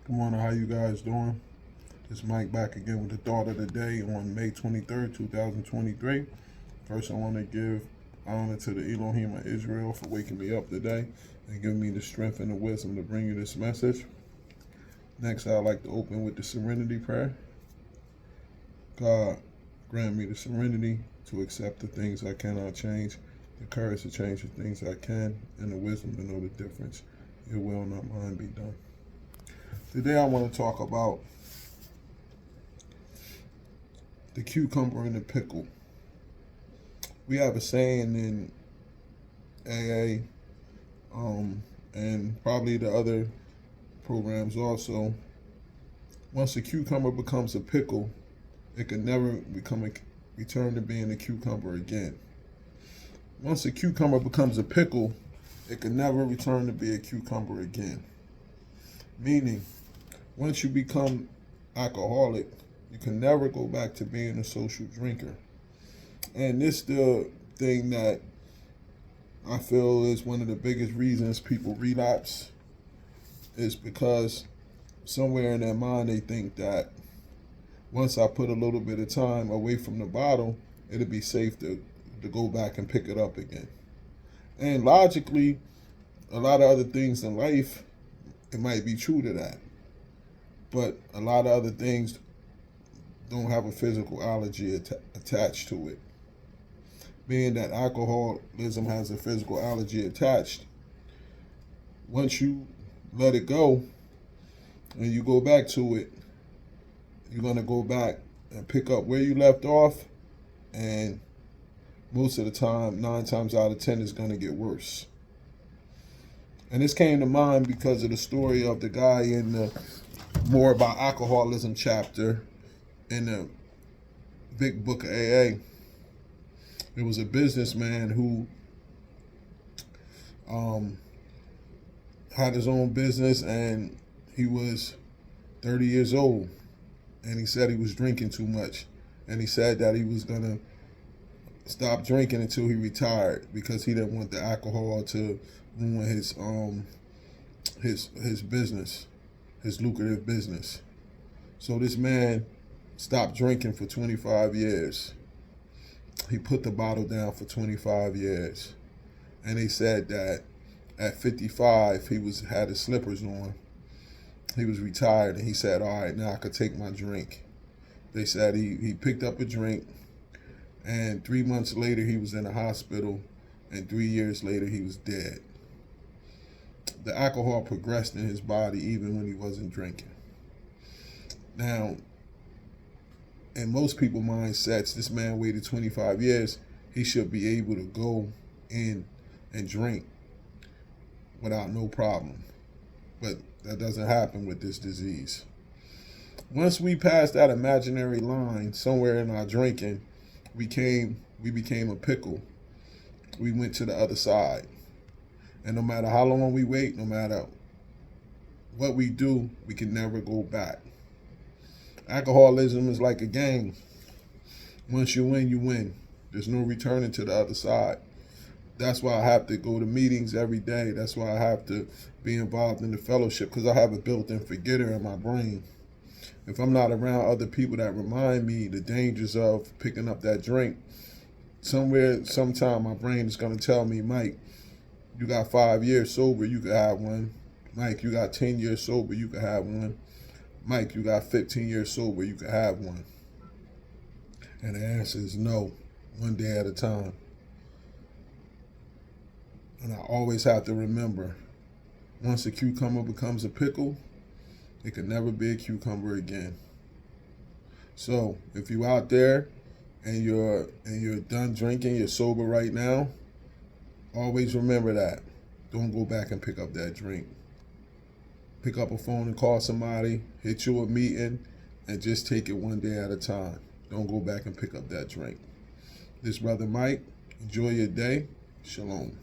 Good morning, how you guys doing? It's Mike back again with the thought of the day on May 23rd, 2023. First, I want to give honor to the Elohim of Israel for waking me up today and giving me the strength and the wisdom to bring you this message. Next, I'd like to open with the serenity prayer. God, grant me the serenity to accept the things I cannot change, the courage to change the things I can, and the wisdom to know the difference. Your will, not mine, be done. Today I want to talk about the cucumber and the pickle. We have a saying in AA, and probably the other programs also. Once a cucumber becomes a pickle, it can never return to being a cucumber again. Once a cucumber becomes a pickle, it can never return to be a cucumber again. Meaning, once you become alcoholic, you can never go back to being a social drinker. And this the thing that I feel is one of the biggest reasons people relapse, is because somewhere in their mind they think that once I put a little bit of time away from the bottle, it'll be safe to go back and pick it up again. And logically, a lot of other things in life, it might be true to that. But a lot of other things don't have a physical allergy attached to it. Being that alcoholism has a physical allergy attached, once you let it go and you go back to it, you're going to go back and pick up where you left off, and most of the time, 9 times out of 10, it's going to get worse. And this came to mind because of the story of the guy in the More About Alcoholism chapter in the big book of AA. It was a businessman who had his own business, and he was 30 years old, and he said he was drinking too much, and he said that he was gonna stop drinking until he retired because he didn't want the alcohol to ruin his business, his lucrative business. So this man stopped drinking for 25 years. He put the bottle down for 25 years. And they said that at 55, he had his slippers on. He was retired, and he said, all right, now I could take my drink. They said he picked up a drink, and 3 months later, he was in the hospital, and 3 years later, he was dead. The alcohol progressed in his body even when he wasn't drinking. Now, in most people's mindsets, this man waited 25 years. He should be able to go in and drink without no problem. But that doesn't happen with this disease. Once we passed that imaginary line somewhere in our drinking, we became a pickle. We went to the other side. And no matter how long we wait, no matter what we do, we can never go back. Alcoholism is like a game. Once you win, you win. There's no returning to the other side. That's why I have to go to meetings every day. That's why I have to be involved in the fellowship, because I have a built-in forgetter in my brain. If I'm not around other people that remind me the dangers of picking up that drink, sometime my brain is going to tell me, Mike, you got 5 years sober, you could have one. Mike, you got 10 years sober, you could have one. Mike, you got 15 years sober, you could have one. And the answer is no, one day at a time. And I always have to remember, once a cucumber becomes a pickle, it can never be a cucumber again. So if you're out there and you're done drinking, you're sober right now, always remember that. Don't go back and pick up that drink. Pick up a phone and call somebody, hit you a meeting, and just take it one day at a time. Don't go back and pick up that drink. This brother Mike, enjoy your day. Shalom.